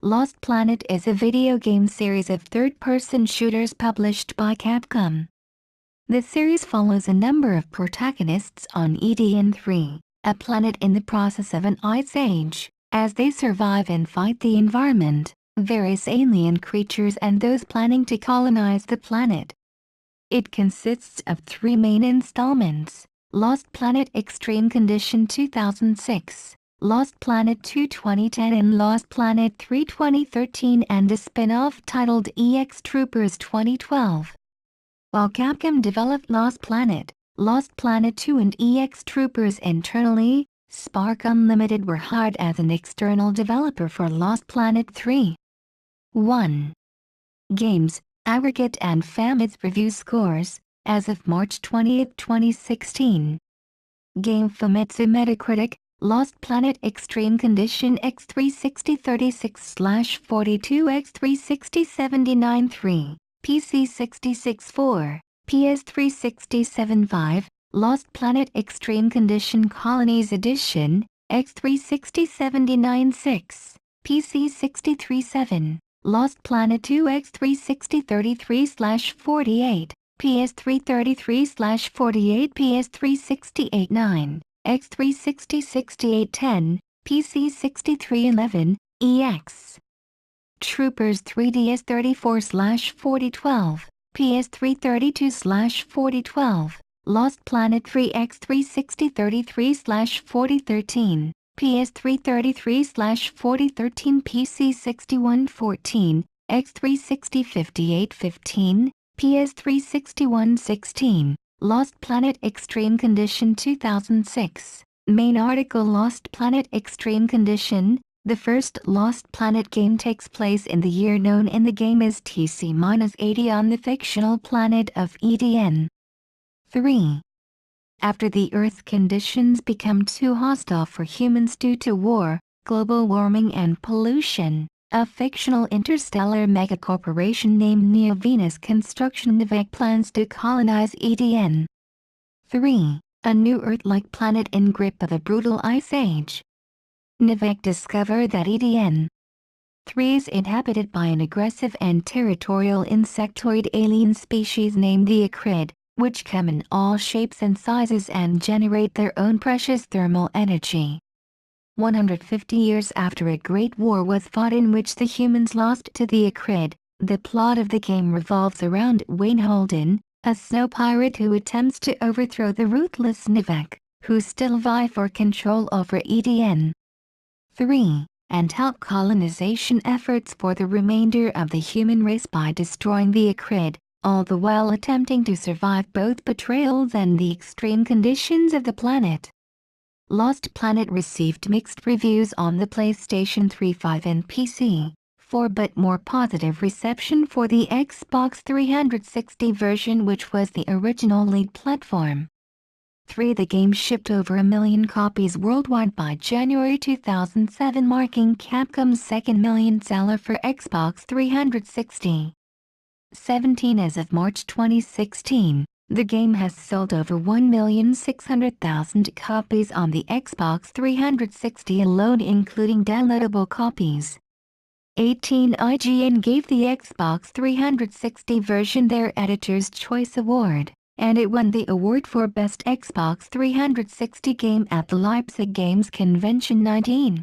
Lost Planet is a video game series of third-person shooters published by Capcom. The series follows a number of protagonists on E.D.N. III, a planet in the process of an ice age, as they survive and fight the environment, various alien creatures and those planning to colonize the planet. It consists of 3 main installments: Lost Planet Extreme Condition 2006, Lost Planet 2 2010 and Lost Planet 3 2013, and a spin-off titled EX Troopers 2012. While Capcom developed Lost Planet 2 and EX Troopers internally, Spark Unlimited were hired as an external developer for Lost Planet 3. 1. Games, Aggregate and Famitsu review scores, as of March 20, 2016. Game Famitsu Metacritic, Lost Planet Extreme Condition X360 36/42 X360 79.3, PC 66.4, PS3 67.5, Lost Planet Extreme Condition Colonize Edition, X360 79.6, PC 63.7, Lost Planet 2 X360 33/48, PS3 33/48 PS3 68.9, X360 68.10, PC 63.11, EX Troopers 3DS 34/4012, PS3 32/4012, Lost Planet 3 X360 33/4013, PS3 33/4013 PC 61.14, X360 58.15, PS3 61.16, Lost Planet Extreme Condition 2006. Main article: Lost Planet Extreme Condition. The first Lost Planet game takes place in the year known in the game as TC-80 on the fictional planet of E.D.N. III. After the Earth conditions become too hostile for humans due to war, global warming and pollution, a fictional interstellar megacorporation named Neo-Venus Construction NEVEC plans to colonize E.D.N. III, a new Earth-like planet in grip of a brutal ice age. NEVEC discover that E.D.N. III is inhabited by an aggressive and territorial insectoid alien species named the Akrid, which come in all shapes and sizes and generate their own precious thermal energy. 150 years after a great war was fought in which the humans lost to the Akrid, the plot of the game revolves around Wayne Holden, a snow pirate who attempts to overthrow the ruthless NEVEC, who still vie for control over E.D.N. III, and help colonization efforts for the remainder of the human race by destroying the Akrid, all the while attempting to survive both betrayals and the extreme conditions of the planet. Lost Planet received mixed reviews on the PlayStation 3, 5 and PC, 4 but more positive reception for the Xbox 360 version, which was the original lead platform. 3. The game shipped over 1 million copies worldwide by January 2007, marking Capcom's second million seller for Xbox 360. 17. As of March 2016, the game has sold over 1,600,000 copies on the Xbox 360 alone, including downloadable copies. 18. IGN gave the Xbox 360 version their Editor's Choice Award, and it won the award for Best Xbox 360 Game at the Leipzig Games Convention 19.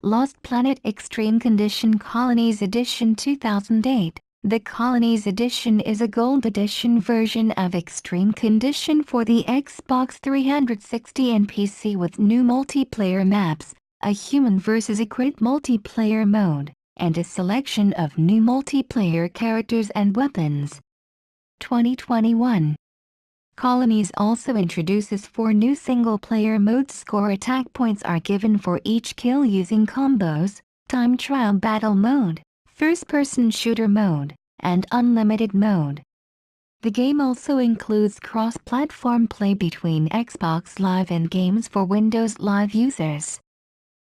Lost Planet Extreme Condition Colonize Edition 2008. The Colonize Edition is a Gold Edition version of Extreme Condition for the Xbox 360 and PC with new multiplayer maps, a human vs. Akrid multiplayer mode, and a selection of new multiplayer characters and weapons. 2021. Colonize also introduces 4 new single-player modes. Score attack points are given for each kill using combos, time trial battle mode, first-person shooter mode, and unlimited mode. The game also includes cross-platform play between Xbox Live and games for Windows Live users.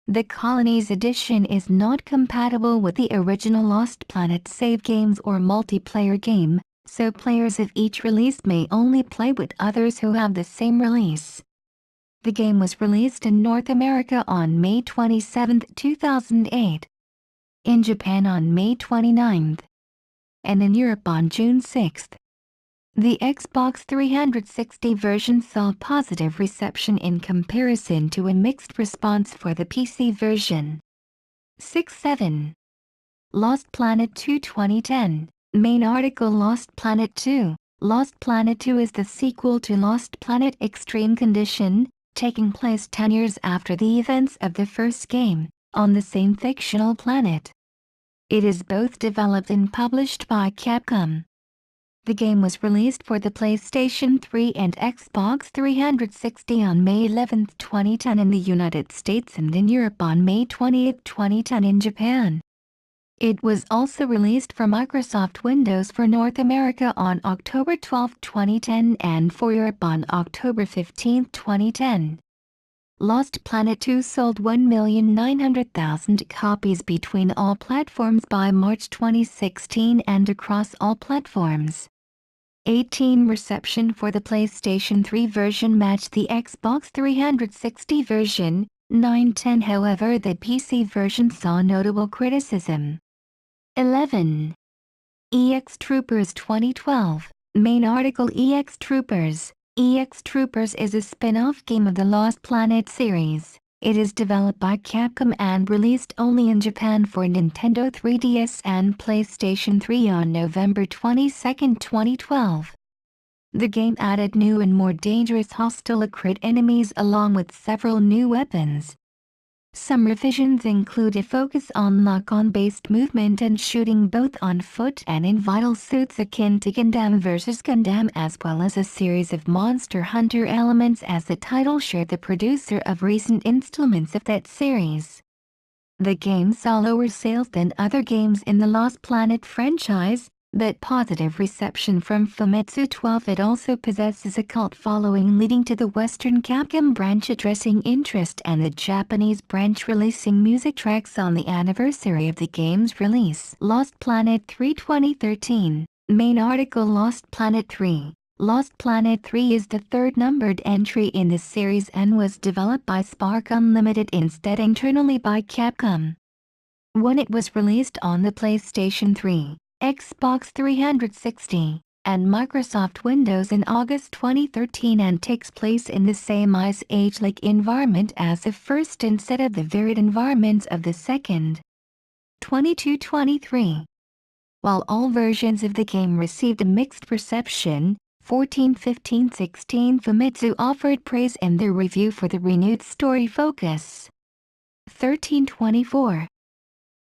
The Colonize Edition is not compatible with the original Lost Planet save games or multiplayer game, so players of each release may only play with others who have the same release. The game was released in North America on May 27, 2008. in Japan on May 29, and in Europe on June 6. The Xbox 360 version saw positive reception in comparison to a mixed response for the PC version. 6.7. Lost Planet 2 2010. Main article Lost Planet 2. Lost Planet 2 is the sequel to Lost Planet Extreme Condition, taking place 10 years after the events of the first game, on the same fictional planet. It is both developed and published by Capcom. The game was released for the PlayStation 3 and Xbox 360 on May 11, 2010 in the United States and in Europe on May 20, 2010 in Japan. It was also released for Microsoft Windows for North America on October 12, 2010 and for Europe on October 15, 2010. Lost Planet 2 sold 1,900,000 copies between all platforms by March 2016 and across all platforms. 18 reception for the PlayStation 3 version matched the Xbox 360 version, 9/10. However, the PC version saw notable criticism. 11. EX Troopers 2012. Main article EX Troopers. EX Troopers is a spin-off game of the Lost Planet series. It is developed by Capcom and released only in Japan for Nintendo 3DS and PlayStation 3 on November 22, 2012. The game added new and more dangerous hostile Akrid enemies along with several new weapons. Some revisions include a focus on lock-on-based movement and shooting both on foot and in vital suits akin to Gundam vs. Gundam, as well as a series of Monster Hunter elements, as the title shared the producer of recent installments of that series. The game saw lower sales than other games in the Lost Planet franchise, but positive reception from Famitsu 12. It also possesses a cult following, leading to the Western Capcom branch addressing interest and the Japanese branch releasing music tracks on the anniversary of the game's release. Lost Planet 3 2013. Main article Lost Planet 3. Lost Planet 3 is the third numbered entry in the series and was developed by Spark Unlimited instead internally by Capcom. When it was released on the PlayStation 3, Xbox 360, and Microsoft Windows in August 2013 and takes place in the same Ice Age-like environment as the first instead of the varied environments of the second. 22-23. While all versions of the game received a mixed reception, 14, 15, 16 Famitsu offered praise in their review for the renewed story focus. 13-24.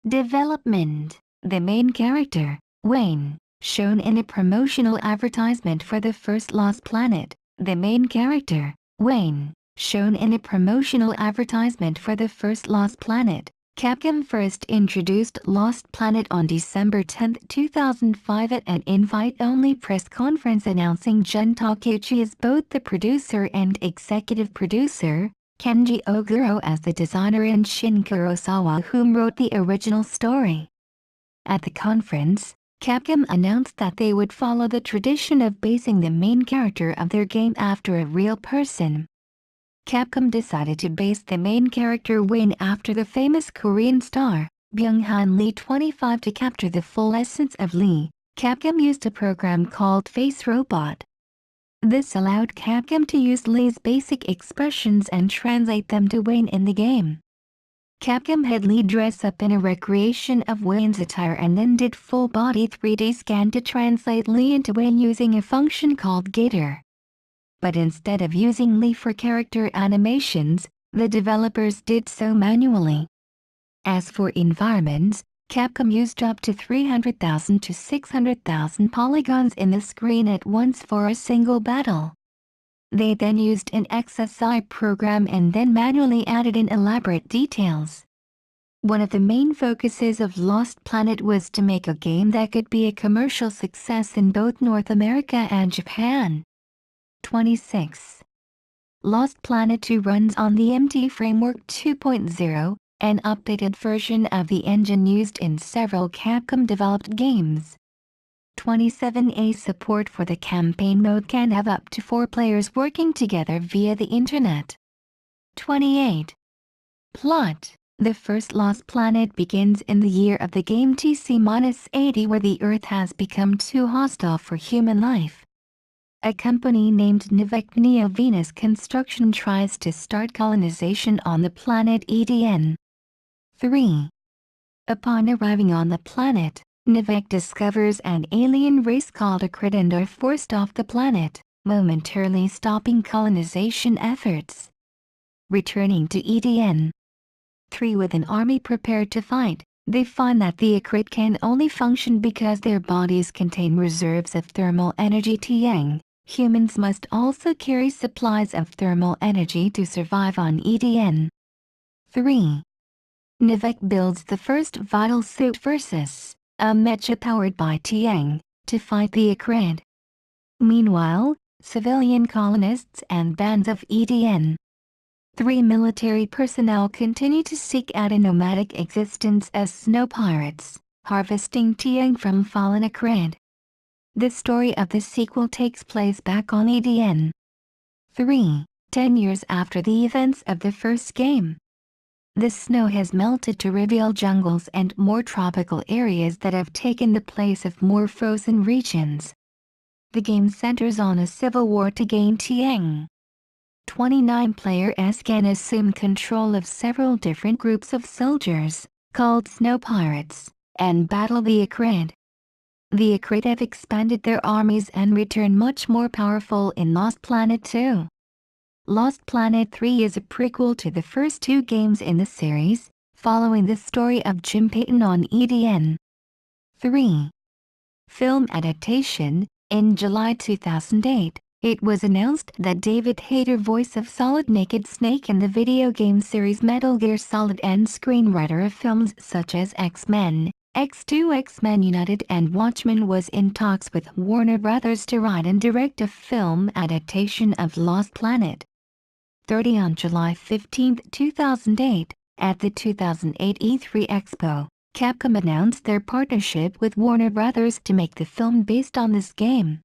Development. The main character, Wayne, shown in a promotional advertisement for the first Lost Planet. The main character, Wayne, shown in a promotional advertisement for the first Lost Planet. Capcom first introduced Lost Planet on December 10, 2005 at an invite-only press conference announcing Jun Takeuchi as both the producer and executive producer, Kenji Oguro as the designer, and Shin Kurosawa, whom wrote the original story. At the conference, Capcom announced that they would follow the tradition of basing the main character of their game after a real person. Capcom decided to base the main character Wayne after the famous Korean star, Byung-han Lee 25. To capture the full essence of Lee, Capcom used a program called Face Robot. This allowed Capcom to use Lee's basic expressions and translate them to Wayne in the game. Capcom had Lee dress up in a recreation of Wayne's attire and then did full-body 3D scan to translate Lee into Wayne using a function called Gator. But instead of using Lee for character animations, the developers did so manually. As for environments, Capcom used up to 300,000 to 600,000 polygons in the screen at once for a single battle. They then used an XSI program and then manually added in elaborate details. One of the main focuses of Lost Planet was to make a game that could be a commercial success in both North America and Japan. 26. Lost Planet 2 runs on the MT Framework 2.0, an updated version of the engine used in several Capcom-developed games. 27A support for the campaign mode can have up to 4 players working together via the internet. 28. Plot. The first Lost Planet begins in the year of the game TC-80, where the Earth has become too hostile for human life. A company named NEVEC Neo-Venus Construction tries to start colonization on the planet E.D.N. III. Upon arriving on the planet, NEVEC discovers an alien race called Akrid and are forced off the planet, momentarily stopping colonization efforts. Returning to E.D.N. III with an army prepared to fight, they find that the Akrid can only function because their bodies contain reserves of thermal energy Tiang. Humans must also carry supplies of thermal energy to survive on E.D.N. III. NEVEC builds the first vital suit Versus, a mecha powered by Tiang, to fight the Akrid. Meanwhile, civilian colonists and bands of E.D.N. III military personnel continue to seek out a nomadic existence as snow pirates, harvesting Tiang from fallen Akrid. The story of the sequel takes place back on E.D.N. III, 10 years after the events of the first game. The snow has melted to reveal jungles and more tropical areas that have taken the place of more frozen regions. The game centers on a civil war to gain Tiang. 29 players can assume control of several different groups of soldiers, called snow pirates, and battle the Akrid. The Akrid have expanded their armies and return much more powerful in Lost Planet 2. Lost Planet 3 is a prequel to the first two games in the series, following the story of Jim Payton on E.D.N. III. Film adaptation. In July 2008, it was announced that David Hayter, voice of Solid Naked Snake in the video game series Metal Gear Solid and screenwriter of films such as X-Men, X2, X-Men United and Watchmen, was in talks with Warner Bros. To write and direct a film adaptation of Lost Planet. 30 On July 15, 2008, at the 2008 E3 Expo, Capcom announced their partnership with Warner Bros. To make the film based on this game.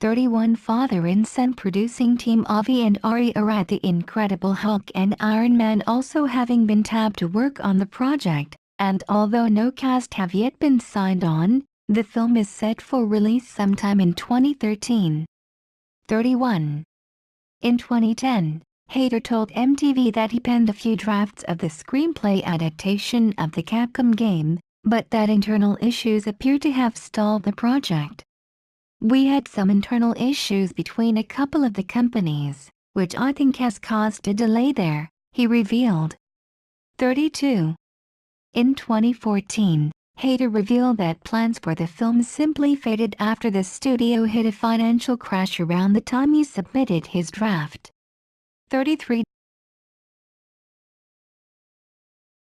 31 Father and son producing team Avi and Ari Arad, The Incredible Hulk and Iron Man also having been tabbed to work on the project, and although no cast have yet been signed on, the film is set for release sometime in 2013. 31. In 2010, Hayter told MTV that he penned a few drafts of the screenplay adaptation of the Capcom game, but that internal issues appear to have stalled the project. "We had some internal issues between a couple of the companies, which I think has caused a delay there," he revealed. 32. In 2014, Hayter revealed that plans for the film simply faded after the studio hit a financial crash around the time he submitted his draft. 33.